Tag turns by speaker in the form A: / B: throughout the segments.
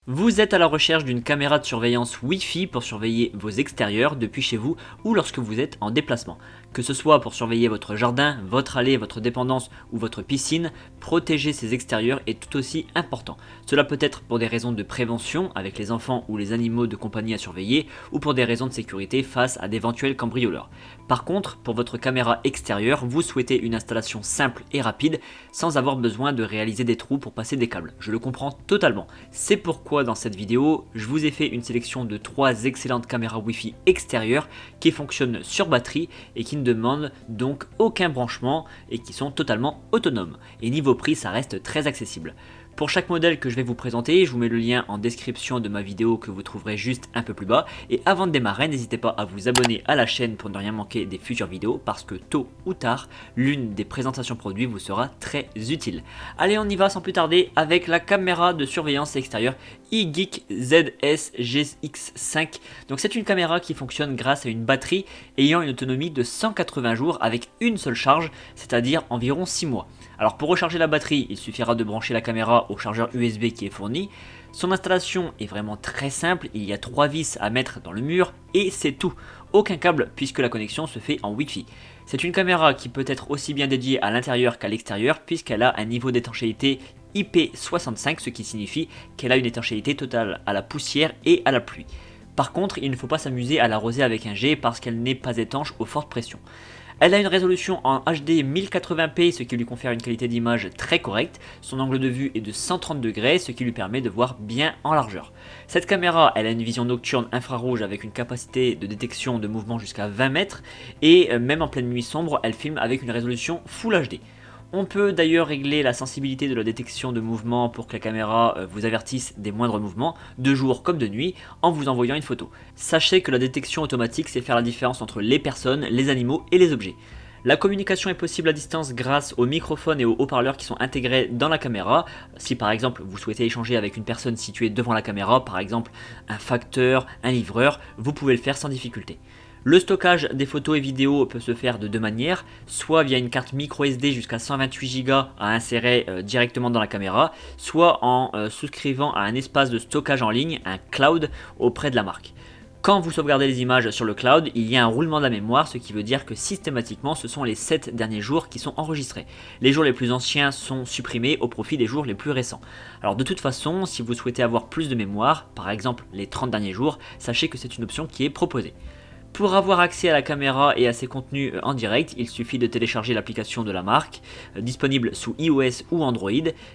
A: Vous êtes à la recherche d'une caméra de surveillance Wi-Fi pour surveiller vos extérieurs depuis chez vous ou lorsque vous êtes en déplacement. Que ce soit pour surveiller votre jardin, votre allée, votre dépendance ou votre piscine, protéger ces extérieurs est tout aussi important. Cela peut être pour des raisons de prévention avec les enfants ou les animaux de compagnie à surveiller ou pour des raisons de sécurité face à d'éventuels cambrioleurs. Par contre, pour votre caméra extérieure, vous souhaitez une installation simple et rapide sans avoir besoin de réaliser des trous pour passer des câbles. Je le comprends totalement. C'est pourquoi dans cette vidéo, je vous ai fait une sélection de 3 excellentes caméras Wi-Fi extérieures qui fonctionnent sur batterie et qui ne demandent donc aucun branchement et qui sont totalement autonomes. Et niveau prix, ça reste très accessible. Pour chaque modèle que je vais vous présenter, je vous mets le lien en description de ma vidéo que vous trouverez juste un peu plus bas. Et avant de démarrer, n'hésitez pas à vous abonner à la chaîne pour ne rien manquer des futures vidéos parce que tôt ou tard, l'une des présentations produits vous sera très utile. Allez, on y va sans plus tarder avec la caméra de surveillance extérieure iGeek ZS GX5. Donc c'est une caméra qui fonctionne grâce à une batterie ayant une autonomie de 180 jours avec une seule charge, c'est-à-dire environ 6 mois. Alors pour recharger la batterie, il suffira de brancher la caméra au chargeur USB qui est fourni. Son installation est vraiment très simple, il y a 3 vis à mettre dans le mur et c'est tout. Aucun câble puisque la connexion se fait en Wi-Fi. C'est une caméra qui peut être aussi bien dédiée à l'intérieur qu'à l'extérieur puisqu'elle a un niveau d'étanchéité IP65, ce qui signifie qu'elle a une étanchéité totale à la poussière et à la pluie. Par contre, il ne faut pas s'amuser à l'arroser avec un jet parce qu'elle n'est pas étanche aux fortes pressions. Elle a une résolution en HD 1080p, ce qui lui confère une qualité d'image très correcte. Son angle de vue est de 130 degrés, ce qui lui permet de voir bien en largeur. Cette caméra, elle a une vision nocturne infrarouge avec une capacité de détection de mouvement jusqu'à 20 mètres et même en pleine nuit sombre, elle filme avec une résolution Full HD. On peut d'ailleurs régler la sensibilité de la détection de mouvement pour que la caméra vous avertisse des moindres mouvements, de jour comme de nuit, en vous envoyant une photo. Sachez que la détection automatique sait faire la différence entre les personnes, les animaux et les objets. La communication est possible à distance grâce aux microphones et aux haut-parleurs qui sont intégrés dans la caméra. Si par exemple vous souhaitez échanger avec une personne située devant la caméra, par exemple un facteur, un livreur, vous pouvez le faire sans difficulté. Le stockage des photos et vidéos peut se faire de deux manières, soit via une carte micro SD jusqu'à 128 Go à insérer directement dans la caméra, soit en souscrivant à un espace de stockage en ligne, un cloud, auprès de la marque. Quand vous sauvegardez les images sur le cloud, il y a un roulement de la mémoire, ce qui veut dire que systématiquement ce sont les 7 derniers jours qui sont enregistrés. Les jours les plus anciens sont supprimés au profit des jours les plus récents. Alors de toute façon, si vous souhaitez avoir plus de mémoire, par exemple les 30 derniers jours, sachez que c'est une option qui est proposée. Pour avoir accès à la caméra et à ses contenus en direct, il suffit de télécharger l'application de la marque, disponible sous iOS ou Android,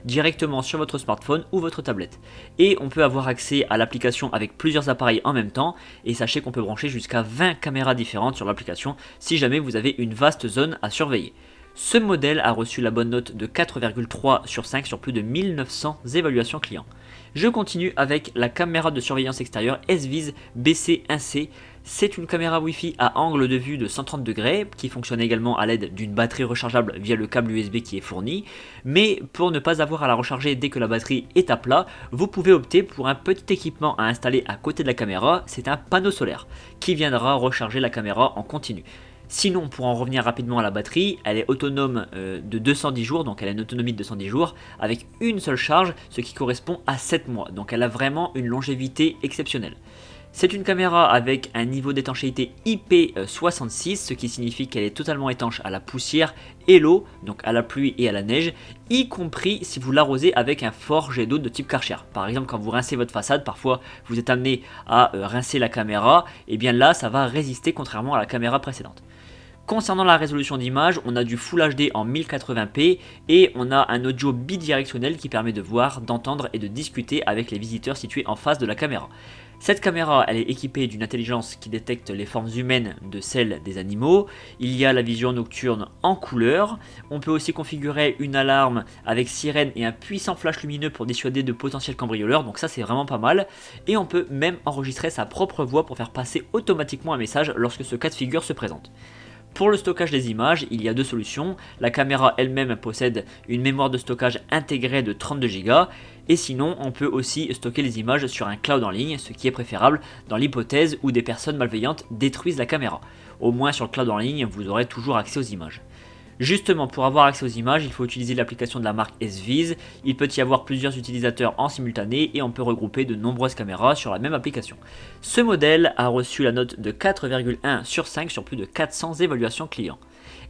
A: directement sur votre smartphone ou votre tablette. Et on peut avoir accès à l'application avec plusieurs appareils en même temps, et sachez qu'on peut brancher jusqu'à 20 caméras différentes sur l'application si jamais vous avez une vaste zone à surveiller. Ce modèle a reçu la bonne note de 4,3 sur 5 sur plus de 1900 évaluations clients. Je continue avec la caméra de surveillance extérieure S-Vis BC1C. C'est une caméra Wi-Fi à angle de vue de 130 degrés qui fonctionne également à l'aide d'une batterie rechargeable via le câble USB qui est fourni. Mais pour ne pas avoir à la recharger dès que la batterie est à plat, vous pouvez opter pour un petit équipement à installer à côté de la caméra. C'est un panneau solaire qui viendra recharger la caméra en continu. Sinon, pour en revenir rapidement à la batterie, elle est autonome de 210 jours, donc elle a une autonomie de 210 jours, avec une seule charge, ce qui correspond à 7 mois. Donc elle a vraiment une longévité exceptionnelle. C'est une caméra avec un niveau d'étanchéité IP66, ce qui signifie qu'elle est totalement étanche à la poussière et l'eau, donc à la pluie et à la neige, y compris si vous l'arrosez avec un fort jet d'eau de type Karcher. Par exemple, quand vous rincez votre façade, parfois vous êtes amené à rincer la caméra, et bien là ça va résister contrairement à la caméra précédente. Concernant la résolution d'image, on a du Full HD en 1080p et on a un audio bidirectionnel qui permet de voir, d'entendre et de discuter avec les visiteurs situés en face de la caméra. Cette caméra, elle est équipée d'une intelligence qui détecte les formes humaines de celles des animaux. Il y a la vision nocturne en couleur. On peut aussi configurer une alarme avec sirène et un puissant flash lumineux pour dissuader de potentiels cambrioleurs. Donc ça, c'est vraiment pas mal. Et on peut même enregistrer sa propre voix pour faire passer automatiquement un message lorsque ce cas de figure se présente. Pour le stockage des images, il y a deux solutions. La caméra elle-même possède une mémoire de stockage intégrée de 32 Go et sinon on peut aussi stocker les images sur un cloud en ligne, ce qui est préférable dans l'hypothèse où des personnes malveillantes détruisent la caméra. Au moins sur le cloud en ligne, vous aurez toujours accès aux images. Justement, pour avoir accès aux images, il faut utiliser l'application de la marque S-Viz. Il peut y avoir plusieurs utilisateurs en simultané et on peut regrouper de nombreuses caméras sur la même application. Ce modèle a reçu la note de 4,1 sur 5 sur plus de 400 évaluations clients.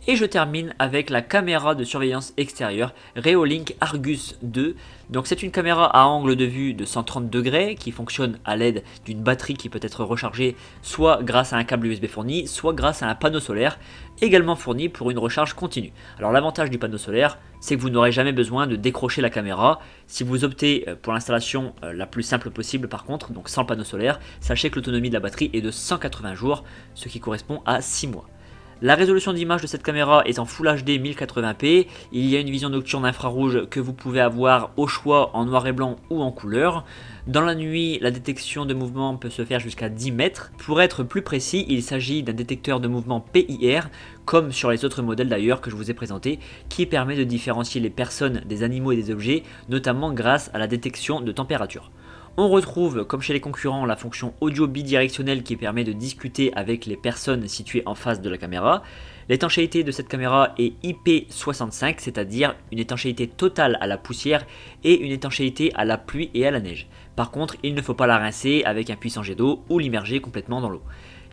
A: Et je termine avec la caméra de surveillance extérieure Reolink Argus 2. Donc c'est une caméra à angle de vue de 130 degrés qui fonctionne à l'aide d'une batterie qui peut être rechargée soit grâce à un câble USB fourni, soit grâce à un panneau solaire également fourni pour une recharge continue. Alors l'avantage du panneau solaire, c'est que vous n'aurez jamais besoin de décrocher la caméra. Si vous optez pour l'installation la plus simple possible par contre, donc sans le panneau solaire, sachez que l'autonomie de la batterie est de 180 jours, ce qui correspond à 6 mois. La résolution d'image de cette caméra est en Full HD 1080p, il y a une vision nocturne infrarouge que vous pouvez avoir au choix en noir et blanc ou en couleur. Dans la nuit, la détection de mouvement peut se faire jusqu'à 10 mètres. Pour être plus précis, il s'agit d'un détecteur de mouvement PIR, comme sur les autres modèles d'ailleurs que je vous ai présentés, qui permet de différencier les personnes des animaux et des objets, notamment grâce à la détection de température. On retrouve, comme chez les concurrents, la fonction audio bidirectionnelle qui permet de discuter avec les personnes situées en face de la caméra. L'étanchéité de cette caméra est IP65, c'est-à-dire une étanchéité totale à la poussière et une étanchéité à la pluie et à la neige. Par contre, il ne faut pas la rincer avec un puissant jet d'eau ou l'immerger complètement dans l'eau.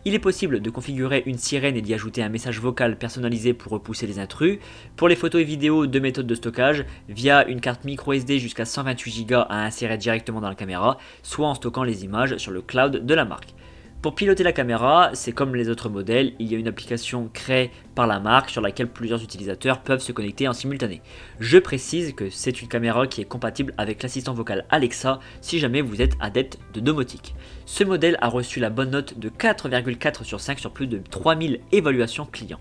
A: Il est possible de configurer une sirène et d'y ajouter un message vocal personnalisé pour repousser les intrus. Pour les photos et vidéos, deux méthodes de stockage, via une carte micro SD jusqu'à 128 Go à insérer directement dans la caméra, soit en stockant les images sur le cloud de la marque. Pour piloter la caméra, c'est comme les autres modèles, il y a une application créée par la marque sur laquelle plusieurs utilisateurs peuvent se connecter en simultané. Je précise que c'est une caméra qui est compatible avec l'assistant vocal Alexa si jamais vous êtes adepte de domotique. Ce modèle a reçu la bonne note de 4,4 sur 5 sur plus de 3000 évaluations clients.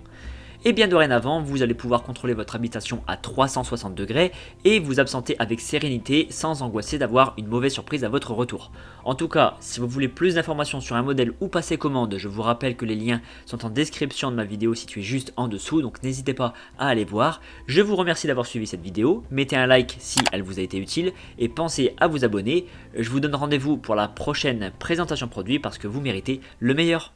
A: Et bien dorénavant, vous allez pouvoir contrôler votre habitation à 360 degrés et vous absenter avec sérénité sans angoisser d'avoir une mauvaise surprise à votre retour. En tout cas, si vous voulez plus d'informations sur un modèle ou passer commande, je vous rappelle que les liens sont en description de ma vidéo située juste en dessous, donc n'hésitez pas à aller voir. Je vous remercie d'avoir suivi cette vidéo, mettez un like si elle vous a été utile et pensez à vous abonner. Je vous donne rendez-vous pour la prochaine présentation produit parce que vous méritez le meilleur.